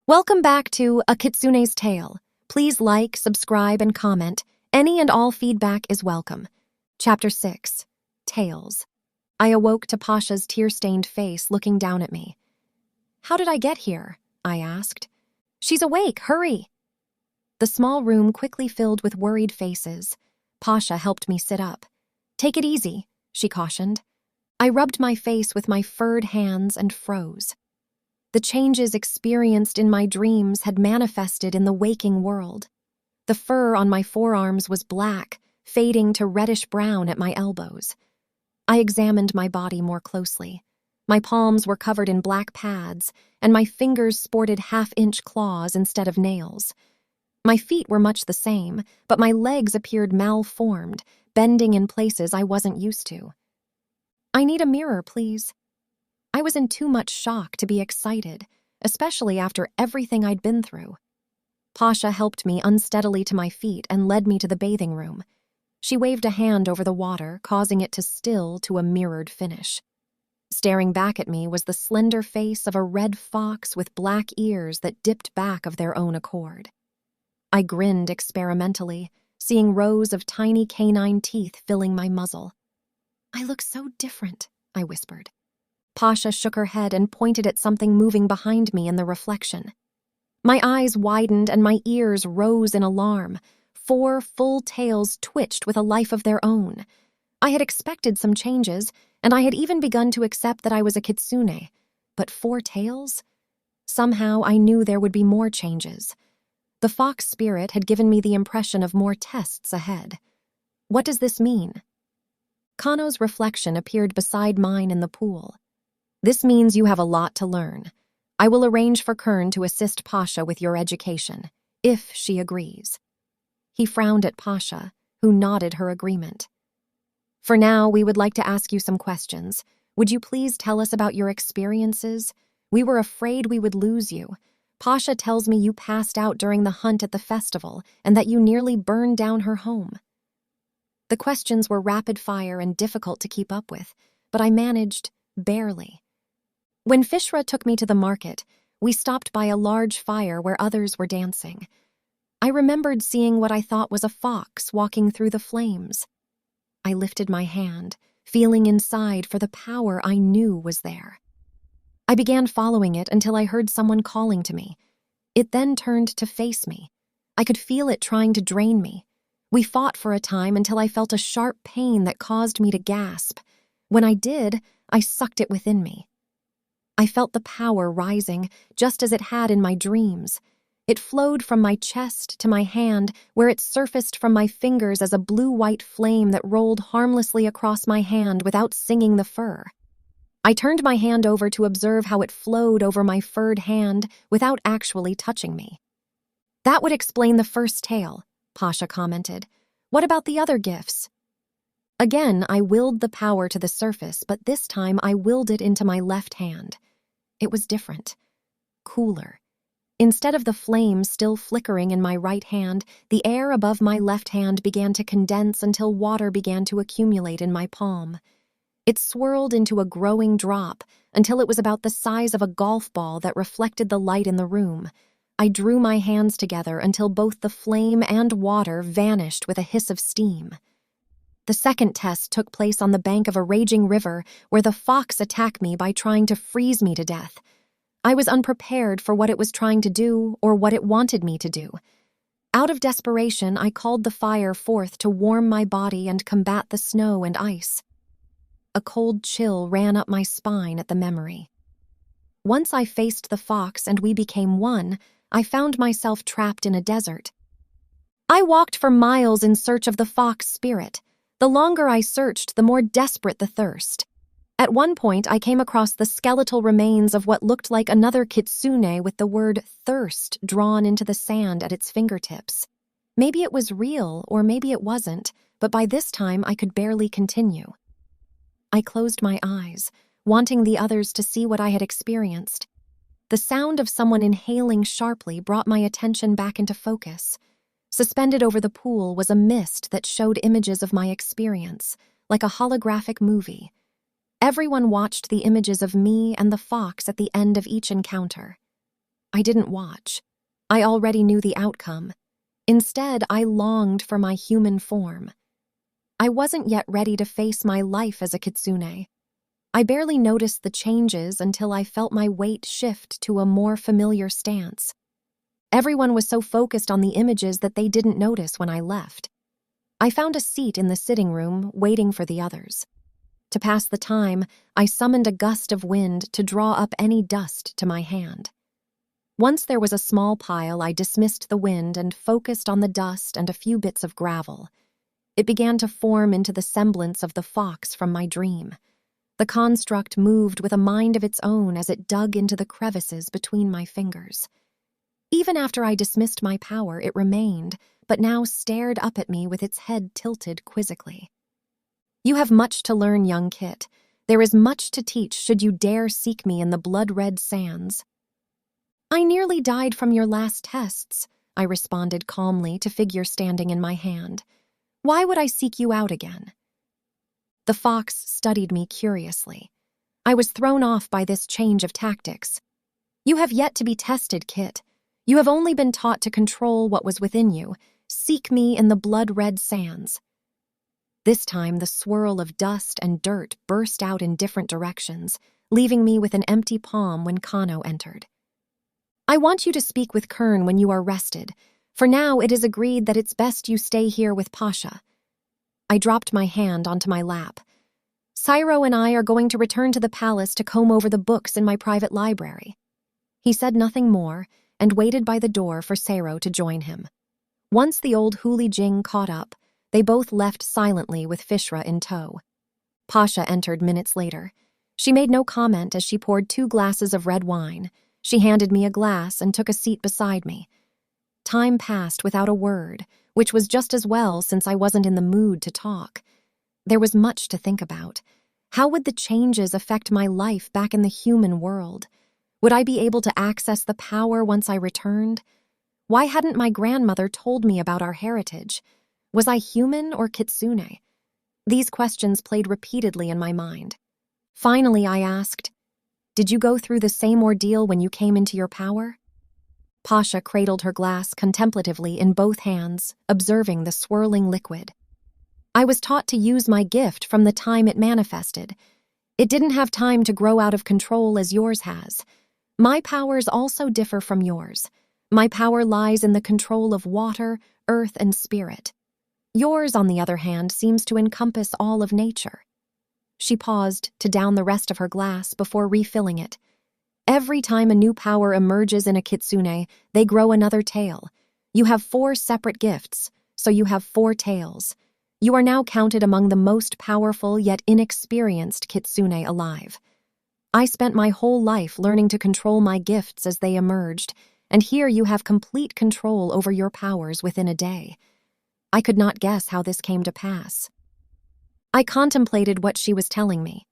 Welcome back to A Kitsune's Tale. Please like, subscribe, and comment. Any and all feedback is welcome. Chapter 6. Tales. I awoke to Pasha's tear-stained face looking down at me. "How did I get here?" I asked. "She's awake, hurry!" The small room quickly filled with worried faces. Pasha helped me sit up. "Take it easy," she cautioned. I rubbed my face with my furred hands and froze. The changes experienced in my dreams had manifested in the waking world. The fur on my forearms was black, fading to reddish-brown at my elbows. I examined my body more closely. My palms were covered in black pads, and my fingers sported half-inch claws instead of nails. My feet were much the same, but my legs appeared malformed, bending in places I wasn't used to. "I need a mirror, please." I was in too much shock to be excited, especially after everything I'd been through. Pasha helped me unsteadily to my feet and led me to the bathing room. She waved a hand over the water, causing it to still to a mirrored finish. Staring back at me was the slender face of a red fox with black ears that dipped back of their own accord. I grinned experimentally, seeing rows of tiny canine teeth filling my muzzle. "I look so different," I whispered. Pasha shook her head and pointed at something moving behind me in the reflection. My eyes widened and my ears rose in alarm. 4 full tails twitched with a life of their own. I had expected some changes, and I had even begun to accept that I was a kitsune. But 4 tails? Somehow I knew there would be more changes. The fox spirit had given me the impression of more tests ahead. What does this mean? Kano's reflection appeared beside mine in the pool. "This means you have a lot to learn. I will arrange for Kern to assist Pasha with your education, if she agrees." He frowned at Pasha, who nodded her agreement. "For now, we would like to ask you some questions. Would you please tell us about your experiences? We were afraid we would lose you. Pasha tells me you passed out during the hunt at the festival and that you nearly burned down her home." The questions were rapid fire and difficult to keep up with, but I managed barely. When Fishra took me to the market, we stopped by a large fire where others were dancing. I remembered seeing what I thought was a fox walking through the flames. I lifted my hand, feeling inside for the power I knew was there. I began following it until I heard someone calling to me. It then turned to face me. I could feel it trying to drain me. We fought for a time until I felt a sharp pain that caused me to gasp. When I did, I sucked it within me. I felt the power rising, just as it had in my dreams. It flowed from my chest to my hand, where it surfaced from my fingers as a blue-white flame that rolled harmlessly across my hand without singing the fur. I turned my hand over to observe how it flowed over my furred hand without actually touching me. "That would explain the first tail," Pasha commented. "What about the other gifts?" Again, I willed the power to the surface, but this time I willed it into my left hand. It was different. Cooler. Instead of the flame still flickering in my right hand, the air above my left hand began to condense until water began to accumulate in my palm. It swirled into a growing drop until it was about the size of a golf ball that reflected the light in the room. I drew my hands together until both the flame and water vanished with a hiss of steam. The second test took place on the bank of a raging river where the fox attacked me by trying to freeze me to death. I was unprepared for what it was trying to do or what it wanted me to do. Out of desperation, I called the fire forth to warm my body and combat the snow and ice. A cold chill ran up my spine at the memory. Once I faced the fox and we became one, I found myself trapped in a desert. I walked for miles in search of the fox spirit. The longer I searched, the more desperate the thirst. At one point, I came across the skeletal remains of what looked like another kitsune with the word thirst drawn into the sand at its fingertips. Maybe it was real, or maybe it wasn't, but by this time I could barely continue. I closed my eyes, wanting the others to see what I had experienced. The sound of someone inhaling sharply brought my attention back into focus. Suspended over the pool was a mist that showed images of my experience, like a holographic movie. Everyone watched the images of me and the fox at the end of each encounter. I didn't watch. I already knew the outcome. Instead, I longed for my human form. I wasn't yet ready to face my life as a kitsune. I barely noticed the changes until I felt my weight shift to a more familiar stance. Everyone was so focused on the images that they didn't notice when I left. I found a seat in the sitting room, waiting for the others. To pass the time, I summoned a gust of wind to draw up any dust to my hand. Once there was a small pile, I dismissed the wind and focused on the dust and a few bits of gravel. It began to form into the semblance of the fox from my dream. The construct moved with a mind of its own as it dug into the crevices between my fingers. Even after I dismissed my power, it remained, but now stared up at me with its head tilted quizzically. You have much to learn, young Kit. There is much to teach should you dare seek me in the blood-red sands. I nearly died from your last tests, I responded calmly to figure standing in my hand. Why would I seek you out again? The fox studied me curiously. I was thrown off by this change of tactics. You have yet to be tested, Kit. You have only been taught to control what was within you. Seek me in the blood-red sands. This time, the swirl of dust and dirt burst out in different directions, leaving me with an empty palm when Kano entered. I want you to speak with Kern when you are rested. For now, it is agreed that it's best you stay here with Pasha. I dropped my hand onto my lap. Cyro and I are going to return to the palace to comb over the books in my private library. He said nothing more and waited by the door for Cyro to join him. Once the old Huli Jing caught up, they both left silently with Fishra in tow. Pasha entered minutes later. She made no comment as she poured 2 glasses of red wine. She handed me a glass and took a seat beside me. Time passed without a word, which was just as well since I wasn't in the mood to talk. There was much to think about. How would the changes affect my life back in the human world? Would I be able to access the power once I returned? Why hadn't my grandmother told me about our heritage? Was I human or kitsune? These questions played repeatedly in my mind. Finally, I asked, "Did you go through the same ordeal when you came into your power?" Pasha cradled her glass contemplatively in both hands, observing the swirling liquid. I was taught to use my gift from the time it manifested. It didn't have time to grow out of control as yours has. My powers also differ from yours. My power lies in the control of water, earth, and spirit. Yours, on the other hand, seems to encompass all of nature. She paused to down the rest of her glass before refilling it. Every time a new power emerges in a kitsune, they grow another tail. You have 4 separate gifts, so you have 4 tails. You are now counted among the most powerful yet inexperienced kitsune alive. I spent my whole life learning to control my gifts as they emerged, and here you have complete control over your powers within a day. I could not guess how this came to pass. I contemplated what she was telling me.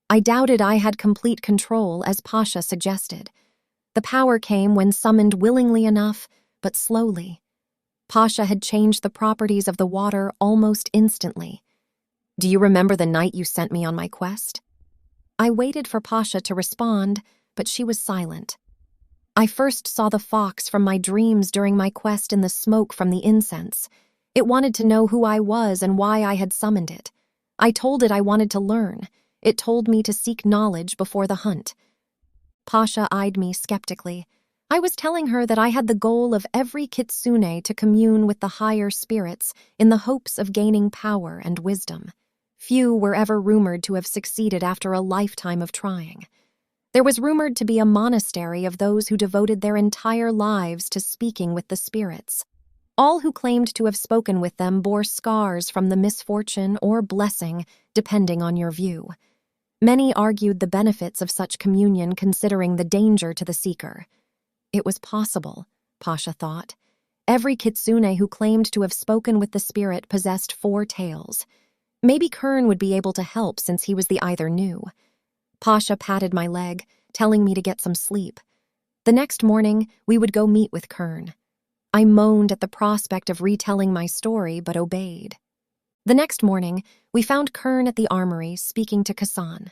I doubted I had complete control, as Pasha suggested. The power came when summoned willingly enough, but slowly. Pasha had changed the properties of the water almost instantly. Do you remember the night you sent me on my quest? I waited for Pasha to respond, but she was silent. I first saw the fox from my dreams during my quest in the smoke from the incense. It wanted to know who I was and why I had summoned it. I told it I wanted to learn. It told me to seek knowledge before the hunt. Pasha eyed me skeptically. I was telling her that I had the goal of every kitsune to commune with the higher spirits in the hopes of gaining power and wisdom. Few were ever rumored to have succeeded after a lifetime of trying. There was rumored to be a monastery of those who devoted their entire lives to speaking with the spirits. All who claimed to have spoken with them bore scars from the misfortune or blessing, depending on your view. Many argued the benefits of such communion considering the danger to the seeker. It was possible, Pasha thought. Every kitsune who claimed to have spoken with the spirit possessed 4 tails. Maybe Kern would be able to help since he was the either knew. Pasha patted my leg, telling me to get some sleep. The next morning, we would go meet with Kern. I moaned at the prospect of retelling my story, but obeyed. The next morning, we found Kern at the armory speaking to Kassan.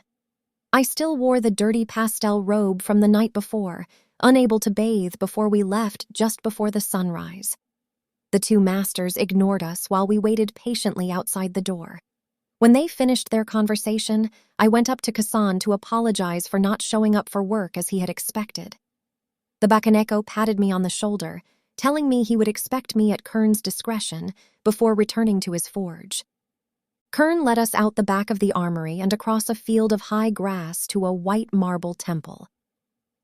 I still wore the dirty pastel robe from the night before, unable to bathe before we left just before the sunrise. The two masters ignored us while we waited patiently outside the door. When they finished their conversation, I went up to Kitsune to apologize for not showing up for work as he had expected. The Bakaneko patted me on the shoulder, telling me he would expect me at Kern's discretion before returning to his forge. Kern led us out the back of the armory and across a field of high grass to a white marble temple.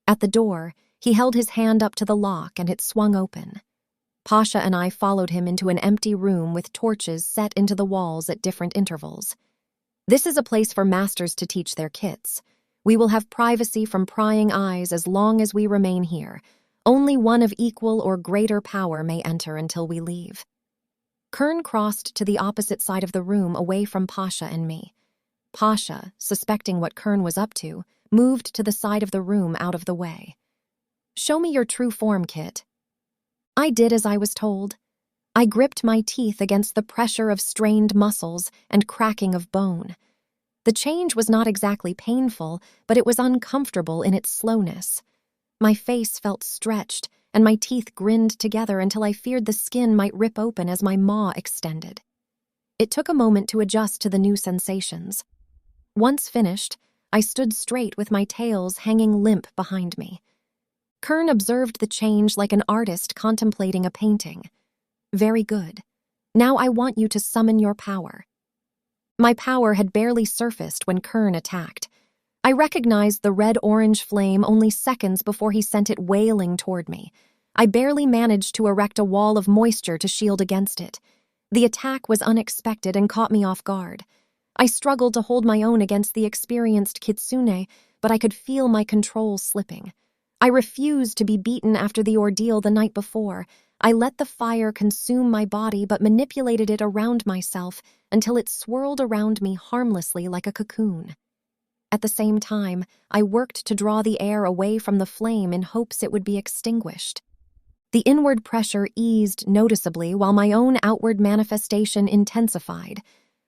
At the door, he held his hand up to the lock and it swung open. Pasha and I followed him into an empty room with torches set into the walls at different intervals. This is a place for masters to teach their kits. We will have privacy from prying eyes as long as we remain here. Only one of equal or greater power may enter until we leave. Kern crossed to the opposite side of the room away from Pasha and me. Pasha, suspecting what Kern was up to, moved to the side of the room out of the way. "Show me your true form, Kit." I did as I was told. I gripped my teeth against the pressure of strained muscles and cracking of bone. The change was not exactly painful, but it was uncomfortable in its slowness. My face felt stretched, and my teeth grinned together until I feared the skin might rip open as my maw extended. It took a moment to adjust to the new sensations. Once finished, I stood straight with my tails hanging limp behind me. Kern observed the change like an artist contemplating a painting. "Very good. Now I want you to summon your power." My power had barely surfaced when Kern attacked. I recognized the red-orange flame only seconds before he sent it wailing toward me. I barely managed to erect a wall of moisture to shield against it. The attack was unexpected and caught me off guard. I struggled to hold my own against the experienced Kitsune, but I could feel my control slipping. I refused to be beaten after the ordeal the night before. I let the fire consume my body but manipulated it around myself until it swirled around me harmlessly like a cocoon. At the same time, I worked to draw the air away from the flame in hopes it would be extinguished. The inward pressure eased noticeably while my own outward manifestation intensified.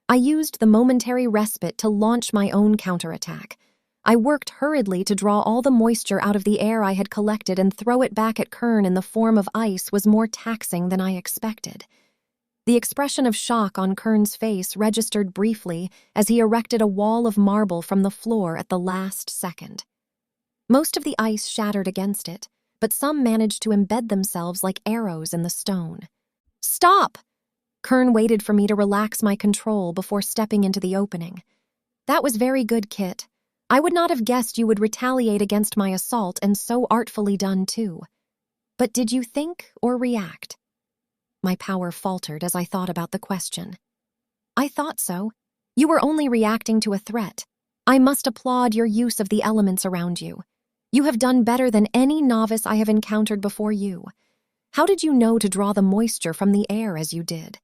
I used the momentary respite to launch my own counterattack. I worked hurriedly to draw all the moisture out of the air I had collected and throw it back at Kern in the form of ice was more taxing than I expected. The expression of shock on Kern's face registered briefly as he erected a wall of marble from the floor at the last second. Most of the ice shattered against it, but some managed to embed themselves like arrows in the stone. "Stop!" Kern waited for me to relax my control before stepping into the opening. "That was very good, Kit. I would not have guessed you would retaliate against my assault, and so artfully done, too. But did you think or react?" My power faltered as I thought about the question. "I thought so. You were only reacting to a threat. I must applaud your use of the elements around you. You have done better than any novice I have encountered before you. How did you know to draw the moisture from the air as you did?"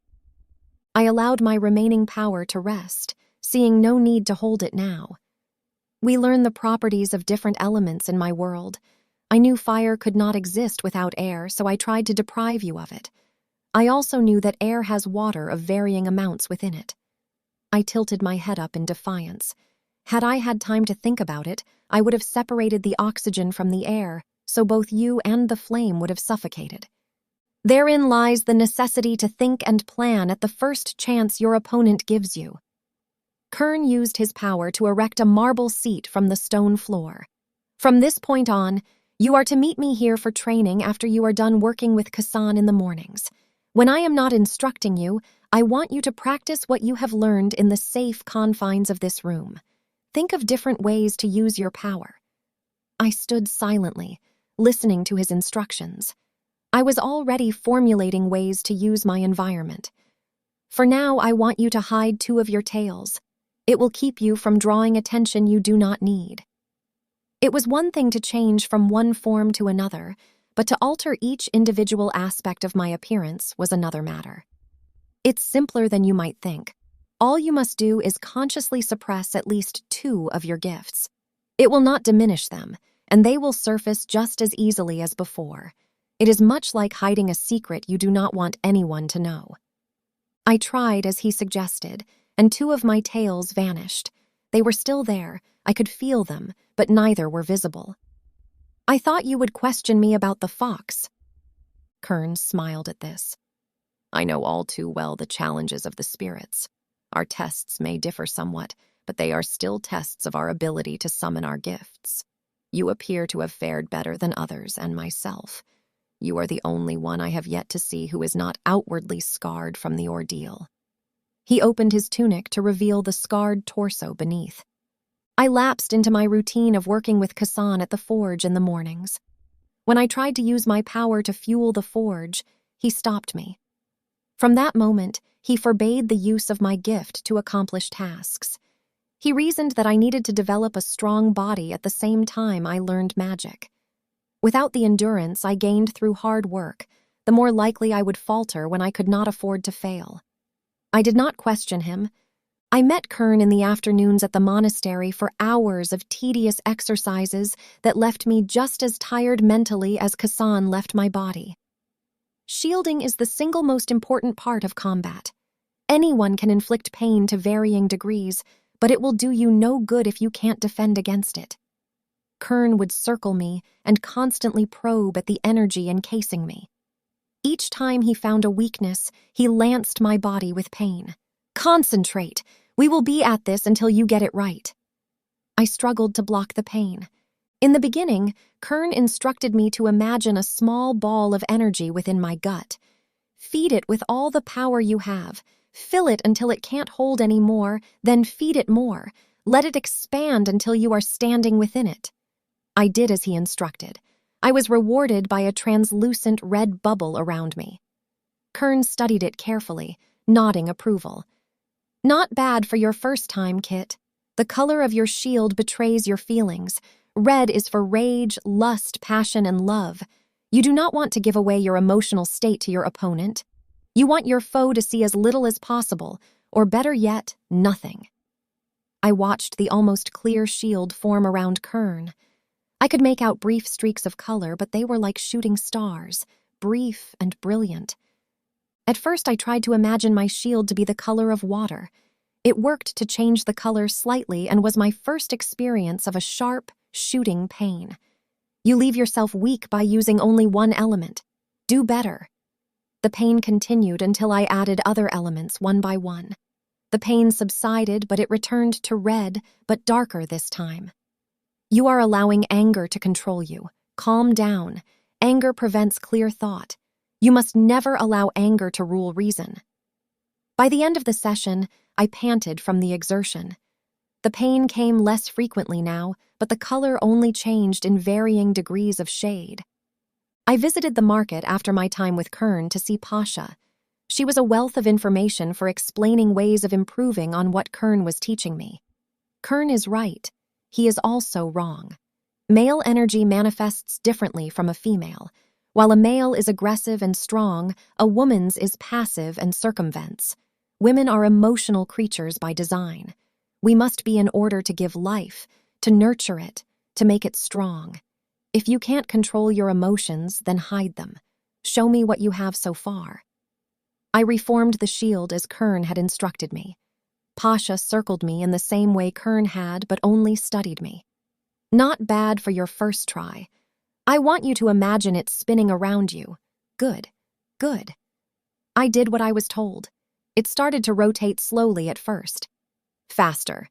I allowed my remaining power to rest, seeing no need to hold it now. We learn the properties of different elements in my world. I knew fire could not exist without air, so I tried to deprive you of it. I also knew that air has water of varying amounts within it. I tilted my head up in defiance. Had I had time to think about it, I would have separated the oxygen from the air, so both you and the flame would have suffocated. Therein lies the necessity to think and plan at the first chance your opponent gives you. Kern used his power to erect a marble seat from the stone floor. "From this point on, you are to meet me here for training after you are done working with Kitsune in the mornings. When I am not instructing you, I want you to practice what you have learned in the safe confines of this room. Think of different ways to use your power." I stood silently, listening to his instructions. I was already formulating ways to use my environment. "For now, I want you to hide 2 of your tails. It will keep you from drawing attention you do not need." It was one thing to change from one form to another, but to alter each individual aspect of my appearance was another matter. It's simpler than you might think. All you must do is consciously suppress at least 2 of your gifts. It will not diminish them, and they will surface just as easily as before. It is much like hiding a secret you do not want anyone to know. I tried as he suggested, and 2 of my tails vanished. They were still there, I could feel them, but neither were visible. I thought you would question me about the fox." Kern smiled at this. "I know all too well the challenges of the spirits. Our tests may differ somewhat, but they are still tests of our ability to summon our gifts. You appear to have fared better than others and myself. You are the only one I have yet to see who is not outwardly scarred from the ordeal." He opened his tunic to reveal the scarred torso beneath. I lapsed into my routine of working with Kitsune at the forge in the mornings. When I tried to use my power to fuel the forge, he stopped me. From that moment, he forbade the use of my gift to accomplish tasks. He reasoned that I needed to develop a strong body at the same time I learned magic. Without the endurance I gained through hard work, the more likely I would falter when I could not afford to fail. I did not question him. I met Kern in the afternoons at the monastery for hours of tedious exercises that left me just as tired mentally as Kitsune left my body. Shielding is the single most important part of combat. Anyone can inflict pain to varying degrees, but it will do you no good if you can't defend against it. Kern would circle me and constantly probe at the energy encasing me. Each time he found a weakness, he lanced my body with pain. "Concentrate! We will be at this until you get it right." I struggled to block the pain. In the beginning, Kern instructed me to imagine a small ball of energy within my gut. "Feed it with all the power you have. Fill it until it can't hold any more, then feed it more. Let it expand until you are standing within it." I did as he instructed. I was rewarded by a translucent red bubble around me. Kern studied it carefully, nodding approval. "Not bad for your first time, Kit. The color of your shield betrays your feelings. Red is for rage, lust, passion, and love. You do not want to give away your emotional state to your opponent. You want your foe to see as little as possible, or better yet, nothing." I watched the almost clear shield form around Kern. I could make out brief streaks of color, but they were like shooting stars, brief and brilliant. At first I tried to imagine my shield to be the color of water. It worked to change the color slightly and was my first experience of a sharp, shooting pain. You leave yourself weak by using only one element. Do better. The pain continued until I added other elements one by one. The pain subsided, but it returned to red, but darker this time. "You are allowing anger to control you. Calm down. Anger prevents clear thought. You must never allow anger to rule reason." By the end of the session, I panted from the exertion. The pain came less frequently now, but the color only changed in varying degrees of shade. I visited the market after my time with Kern to see Pasha. She was a wealth of information for explaining ways of improving on what Kern was teaching me. Kern is right. He is also wrong. Male energy manifests differently from a female. While a male is aggressive and strong, a woman's is passive and circumvents. Women are emotional creatures by design. We must be in order to give life, to nurture it, to make it strong. If you can't control your emotions, then hide them. Show me what you have so far. I reformed the shield as Kern had instructed me. Pasha circled me in the same way Kern had, but only studied me. "Not bad for your first try. I want you to imagine it spinning around you. Good, good." I did what I was told. It started to rotate slowly at first. Faster.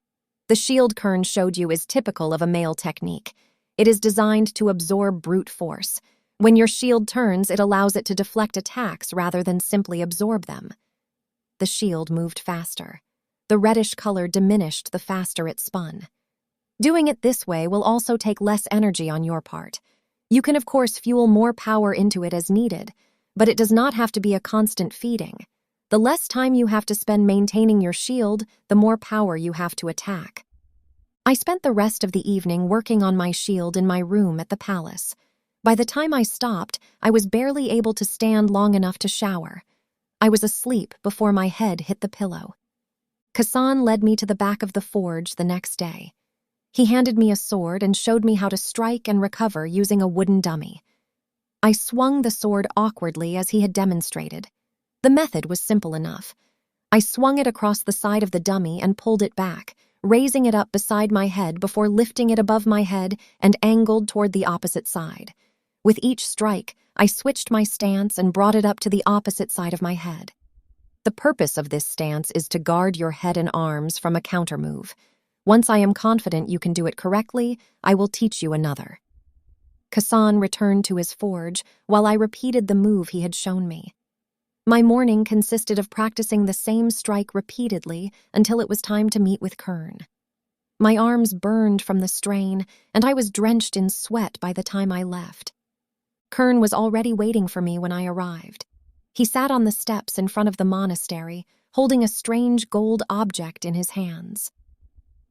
The shield Kern showed you is typical of a male technique. It is designed to absorb brute force. When your shield turns, it allows it to deflect attacks rather than simply absorb them. The shield moved faster. The reddish color diminished the faster it spun. Doing it this way will also take less energy on your part. You can of course fuel more power into it as needed, but it does not have to be a constant feeding. The less time you have to spend maintaining your shield, the more power you have to attack. I spent the rest of the evening working on my shield in my room at the palace. By the time I stopped, I was barely able to stand long enough to shower. I was asleep before my head hit the pillow. Kitsune led me to the back of the forge the next day. He handed me a sword and showed me how to strike and recover using a wooden dummy. I swung the sword awkwardly as he had demonstrated. The method was simple enough. I swung it across the side of the dummy and pulled it back, raising it up beside my head before lifting it above my head and angled toward the opposite side. With each strike, I switched my stance and brought it up to the opposite side of my head. The purpose of this stance is to guard your head and arms from a countermove. Once I am confident you can do it correctly, I will teach you another. Kitsune returned to his forge while I repeated the move he had shown me. My morning consisted of practicing the same strike repeatedly until it was time to meet with Kern. My arms burned from the strain, and I was drenched in sweat by the time I left. Kern was already waiting for me when I arrived. He sat on the steps in front of the monastery, holding a strange gold object in his hands.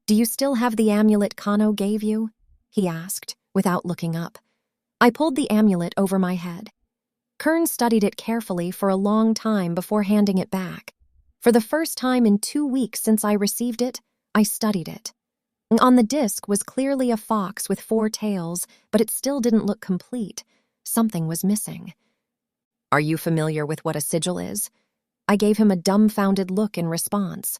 "Do you still have the amulet Kano gave you?" he asked, without looking up. I pulled the amulet over my head. Kern studied it carefully for a long time before handing it back. For the first time in 2 weeks since I received it, I studied it. On the disc was clearly a fox with 4 tails, but it still didn't look complete. Something was missing. "Are you familiar with what a sigil is?" I gave him a dumbfounded look in response.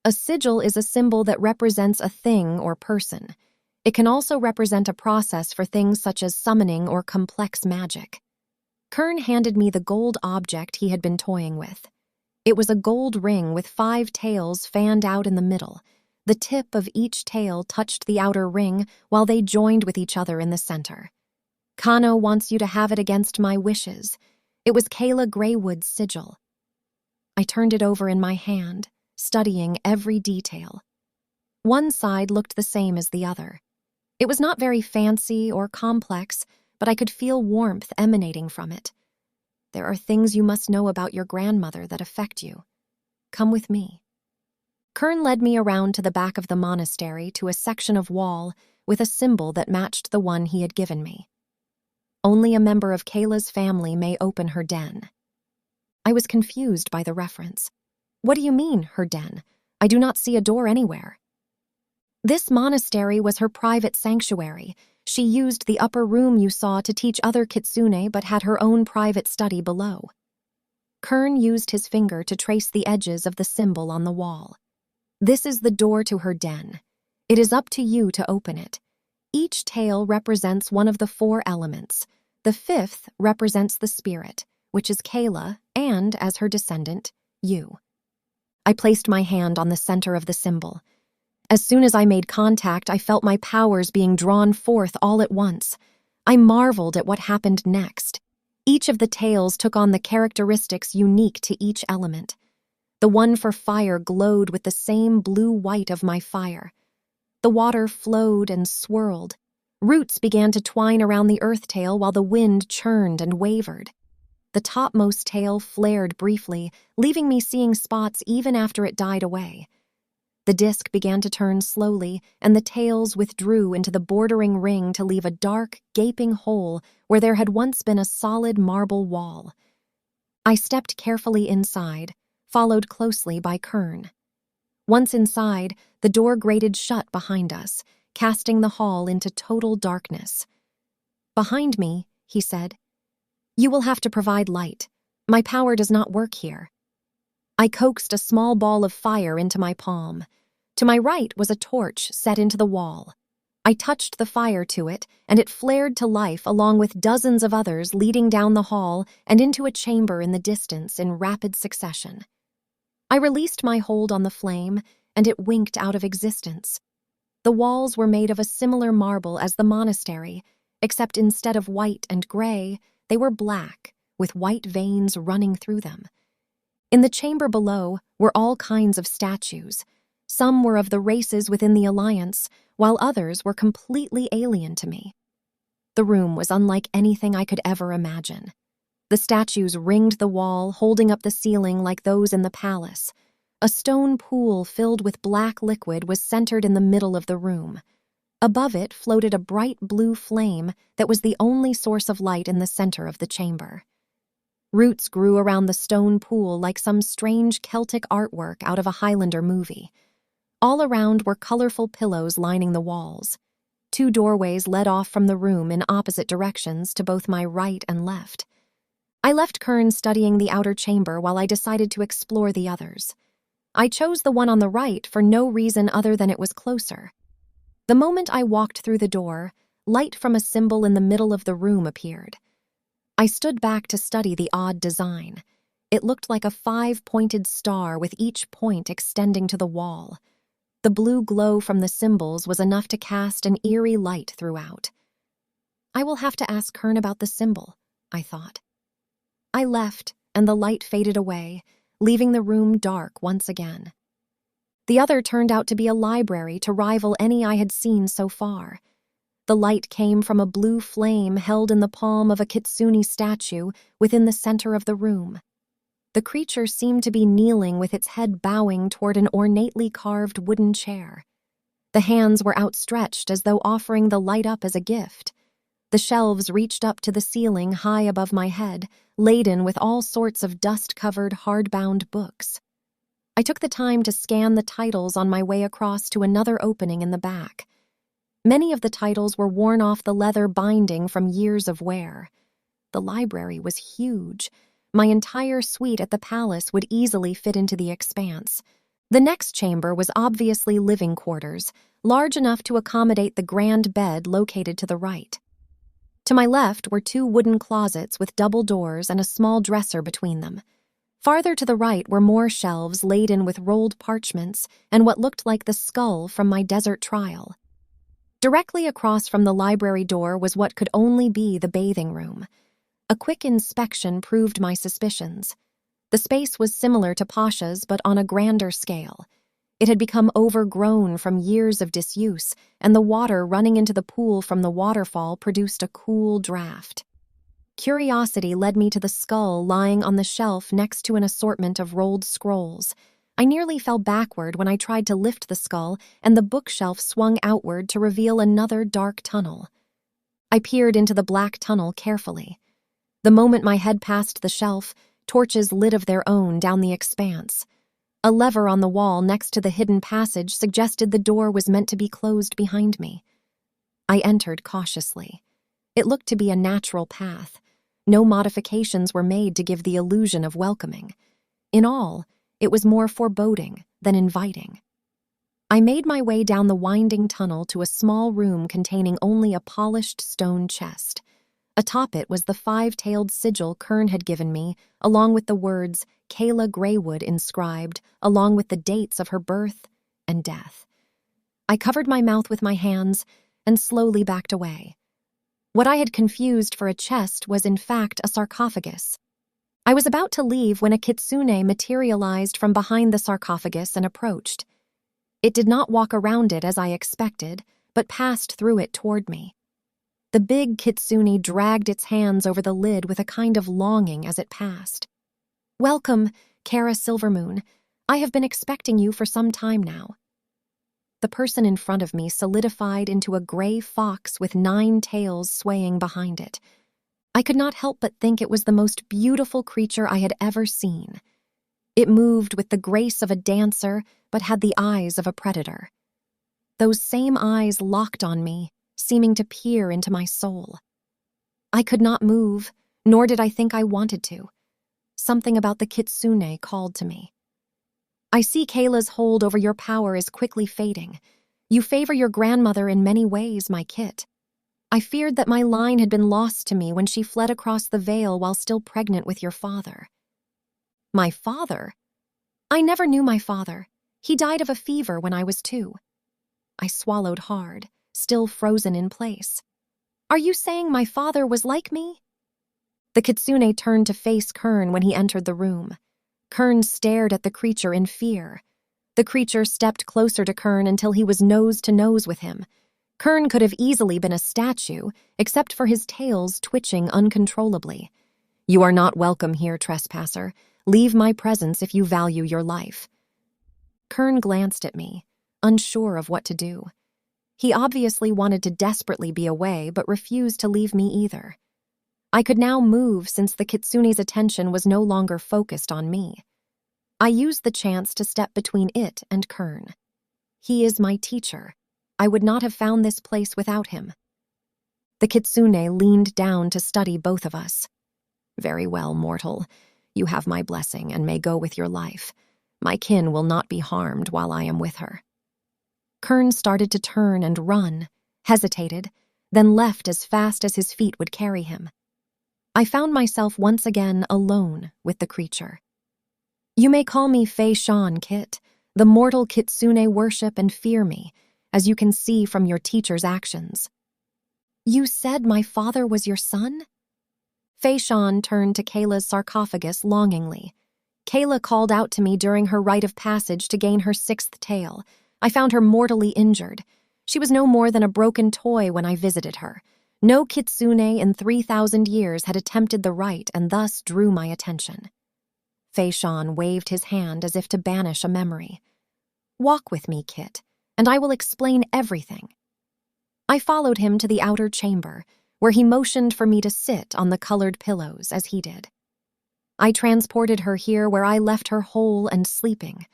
A sigil is a symbol that represents a thing or person. It can also represent a process for things such as summoning or complex magic. Kern handed me the gold object he had been toying with. It was a gold ring with 5 tails fanned out in the middle. The tip of each tail touched the outer ring while they joined with each other in the center. "Kano wants you to have it against my wishes." It was Kayla Greywood's sigil. I turned it over in my hand, studying every detail. One side looked the same as the other. It was not very fancy or complex, but I could feel warmth emanating from it. "There are things you must know about your grandmother that affect you. Come with me." Kern led me around to the back of the monastery to a section of wall with a symbol that matched the one he had given me. "Only a member of Kayla's family may open her den." I was confused by the reference. "What do you mean, her den? I do not see a door anywhere." This monastery was her private sanctuary. She used the upper room you saw to teach other kitsune but had her own private study below. Kern used his finger to trace the edges of the symbol on the wall. "This is the door to her den. It is up to you to open it. Each tail represents one of the 4 elements. The 5th represents the spirit, which is Kayla, and, as her descendant, you." I placed my hand on the center of the symbol. As soon as I made contact, I felt my powers being drawn forth all at once. I marveled at what happened next. Each of the tails took on the characteristics unique to each element. The one for fire glowed with the same blue-white of my fire. The water flowed and swirled. Roots began to twine around the earth tail while the wind churned and wavered. The topmost tail flared briefly, leaving me seeing spots even after it died away. The disc began to turn slowly, and the tails withdrew into the bordering ring to leave a dark, gaping hole where there had once been a solid marble wall. I stepped carefully inside, followed closely by Kern. Once inside, the door grated shut behind us, casting the hall into total darkness. "Behind me," he said. "You will have to provide light. My power does not work here." I coaxed a small ball of fire into my palm. To my right was a torch set into the wall. I touched the fire to it, and it flared to life along with dozens of others leading down the hall and into a chamber in the distance in rapid succession. I released my hold on the flame, and it winked out of existence. The walls were made of a similar marble as the monastery, except instead of white and gray, they were black, with white veins running through them. In the chamber below were all kinds of statues. Some were of the races within the Alliance, while others were completely alien to me. The room was unlike anything I could ever imagine. The statues ringed the wall, holding up the ceiling like those in the palace. A stone pool filled with black liquid was centered in the middle of the room. Above it floated a bright blue flame that was the only source of light in the center of the chamber. Roots grew around the stone pool like some strange Celtic artwork out of a Highlander movie. All around were colorful pillows lining the walls. 2 doorways led off from the room in opposite directions to both my right and left. I left Kern studying the outer chamber while I decided to explore the others. I chose the one on the right for no reason other than it was closer. The moment I walked through the door, light from a symbol in the middle of the room appeared. I stood back to study the odd design. It looked like a 5-pointed star with each point extending to the wall. The blue glow from the symbols was enough to cast an eerie light throughout. I will have to ask Kern about the symbol, I thought. I left, and the light faded away, leaving the room dark once again. The other turned out to be a library to rival any I had seen so far. The light came from a blue flame held in the palm of a kitsune statue within the center of the room. The creature seemed to be kneeling with its head bowing toward an ornately carved wooden chair. The hands were outstretched as though offering the light up as a gift. The shelves reached up to the ceiling high above my head, laden with all sorts of dust-covered, hardbound books. I took the time to scan the titles on my way across to another opening in the back. Many of the titles were worn off the leather binding from years of wear. The library was huge. My entire suite at the palace would easily fit into the expanse. The next chamber was obviously living quarters, large enough to accommodate the grand bed located to the right. To my left were 2 wooden closets with double doors and a small dresser between them. Farther to the right were more shelves laden with rolled parchments and what looked like the skull from my desert trial. Directly across from the library door was what could only be the bathing room. A quick inspection proved my suspicions. The space was similar to Pasha's, but on a grander scale. It had become overgrown from years of disuse, and the water running into the pool from the waterfall produced a cool draft. Curiosity led me to the skull lying on the shelf next to an assortment of rolled scrolls. I nearly fell backward when I tried to lift the skull, and the bookshelf swung outward to reveal another dark tunnel. I peered into the black tunnel carefully. The moment my head passed the shelf, torches lit of their own down the expanse. A lever on the wall next to the hidden passage suggested the door was meant to be closed behind me. I entered cautiously. It looked to be a natural path. No modifications were made to give the illusion of welcoming. In all, it was more foreboding than inviting. I made my way down the winding tunnel to a small room containing only a polished stone chest. Atop it was the 5-tailed sigil Kern had given me, along with the words Kayla Greywood inscribed, along with the dates of her birth and death. I covered my mouth with my hands and slowly backed away. What I had confused for a chest was in fact a sarcophagus. I was about to leave when a kitsune materialized from behind the sarcophagus and approached. It did not walk around it as I expected, but passed through it toward me. The big kitsune dragged its hands over the lid with a kind of longing as it passed. "Welcome, Kara Silvermoon. I have been expecting you for some time now." The person in front of me solidified into a gray fox with 9 tails swaying behind it. I could not help but think it was the most beautiful creature I had ever seen. It moved with the grace of a dancer, but had the eyes of a predator. Those same eyes locked on me, seeming to peer into my soul. I could not move, nor did I think I wanted to. Something about the kitsune called to me. "I see Kayla's hold over your power is quickly fading. You favor your grandmother in many ways, my kit. I feared that my line had been lost to me when she fled across the veil while still pregnant with your father." "My father? I never knew my father. He died of a fever when I was 2. I swallowed hard, still frozen in place. "Are you saying my father was like me?" The kitsune turned to face Kern when he entered the room. Kern stared at the creature in fear. The creature stepped closer to Kern until he was nose to nose with him. Kern could have easily been a statue, except for his tails twitching uncontrollably. "You are not welcome here, trespasser. Leave my presence if you value your life." Kern glanced at me, unsure of what to do. He obviously wanted to desperately be away, but refused to leave me either. I could now move since the kitsune's attention was no longer focused on me. I used the chance to step between it and Kern. He is my teacher. I would not have found this place without him. The kitsune leaned down to study both of us. "Very well, mortal. You have my blessing and may go with your life. My kin will not be harmed while I am with her." Kern started to turn and run, hesitated, then left as fast as his feet would carry him. I found myself once again alone with the creature. "You may call me Shon, Kit. The mortal Kitsune worship and fear me, as you can see from your teacher's actions." "You said my father was your son?" Shon turned to Kayla's sarcophagus longingly. Kayla called out to me during her rite of passage to gain her 6th tail. I found her mortally injured. She was no more than a broken toy when I visited her. No Kitsune in 3,000 years had attempted the rite and thus drew my attention. Shon waved his hand as if to banish a memory. "Walk with me, Kit, and I will explain everything." I followed him to the outer chamber, where he motioned for me to sit on the colored pillows as he did. I transported her here where I left her whole and sleeping.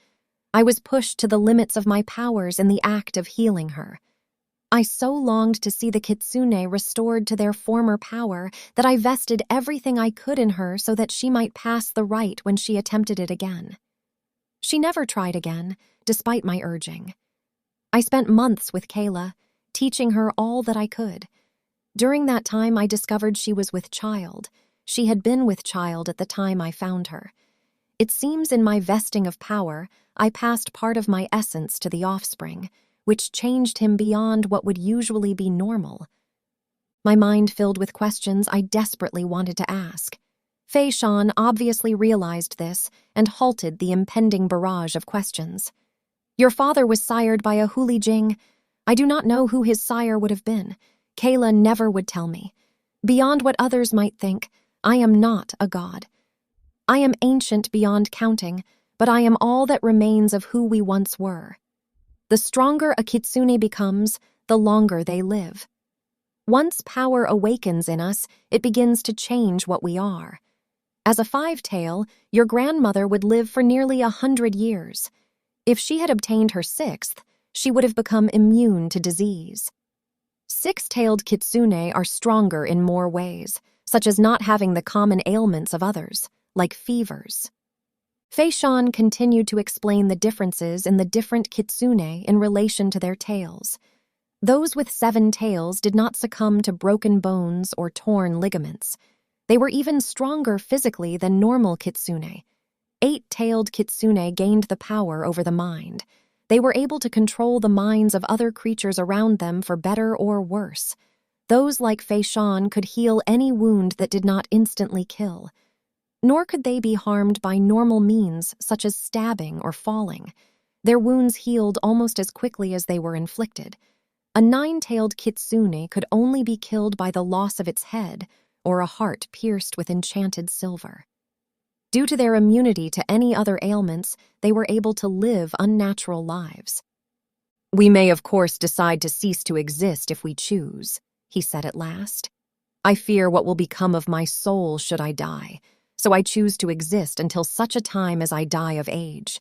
I was pushed to the limits of my powers in the act of healing her. I so longed to see the Kitsune restored to their former power that I vested everything I could in her so that she might pass the rite when she attempted it again. She never tried again, despite my urging. I spent months with Kayla, teaching her all that I could. During that time, I discovered she was with child. She had been with child at the time I found her. It seems in my vesting of power, I passed part of my essence to the offspring, which changed him beyond what would usually be normal. My mind filled with questions I desperately wanted to ask. Shon obviously realized this and halted the impending barrage of questions. "Your father was sired by a Hulijing. I do not know who his sire would have been. Kayla never would tell me. Beyond what others might think, I am not a god. I am ancient beyond counting, but I am all that remains of who we once were. The stronger a Kitsune becomes, the longer they live. Once power awakens in us, it begins to change what we are. As a 5-tail, your grandmother would live for nearly 100 years. If she had obtained her 6th, she would have become immune to disease. 6-tailed Kitsune are stronger in more ways, such as not having the common ailments of others, like fevers." Shon continued to explain the differences in the different Kitsune in relation to their tails. Those with 7 tails did not succumb to broken bones or torn ligaments. They were even stronger physically than normal Kitsune. 8-tailed Kitsune gained the power over the mind. They were able to control the minds of other creatures around them for better or worse. Those like Shon could heal any wound that did not instantly kill. Nor could they be harmed by normal means such as stabbing or falling. Their wounds healed almost as quickly as they were inflicted. A 9-tailed Kitsune could only be killed by the loss of its head or a heart pierced with enchanted silver. Due to their immunity to any other ailments, they were able to live unnatural lives. "We may, of course, decide to cease to exist if we choose," he said at last. "I fear what will become of my soul should I die, so I choose to exist until such a time as I die of age.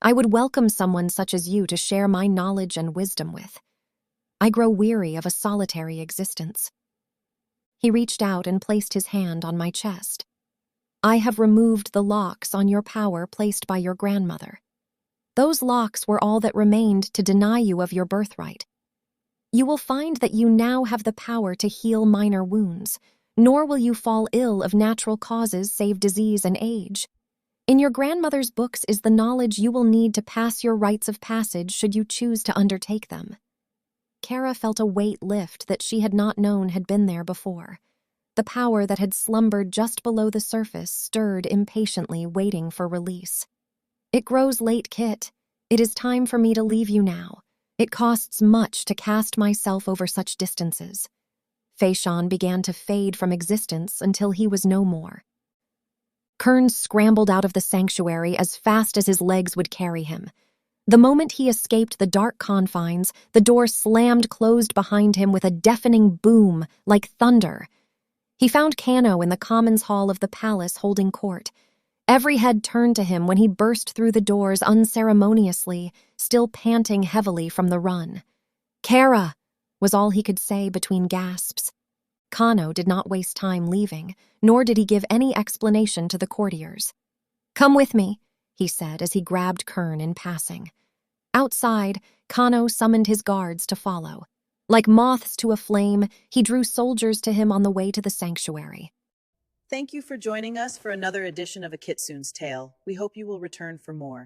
I would welcome someone such as you to share my knowledge and wisdom with. I grow weary of a solitary existence." He reached out and placed his hand on my chest. "I have removed the locks on your power placed by your grandmother. Those locks were all that remained to deny you of your birthright. You will find that you now have the power to heal minor wounds, nor will you fall ill of natural causes save disease and age. In your grandmother's books is the knowledge you will need to pass your rites of passage should you choose to undertake them." Kara felt a weight lift that she had not known had been there before. The power that had slumbered just below the surface stirred impatiently, waiting for release. "It grows late, Kit. It is time for me to leave you now. It costs much to cast myself over such distances." Shon began to fade from existence until he was no more. Kern scrambled out of the sanctuary as fast as his legs would carry him. The moment he escaped the dark confines, the door slammed closed behind him with a deafening boom, like thunder. He found Kano in the commons hall of the palace holding court. Every head turned to him when he burst through the doors unceremoniously, still panting heavily from the run. "Kara!" was all he could say between gasps. Kano did not waste time leaving, nor did he give any explanation to the courtiers. "Come with me," he said as he grabbed Kern in passing. Outside, Kano summoned his guards to follow. Like moths to a flame, he drew soldiers to him on the way to the sanctuary. Thank you for joining us for another edition of A Kitsune's Tale. We hope you will return for more.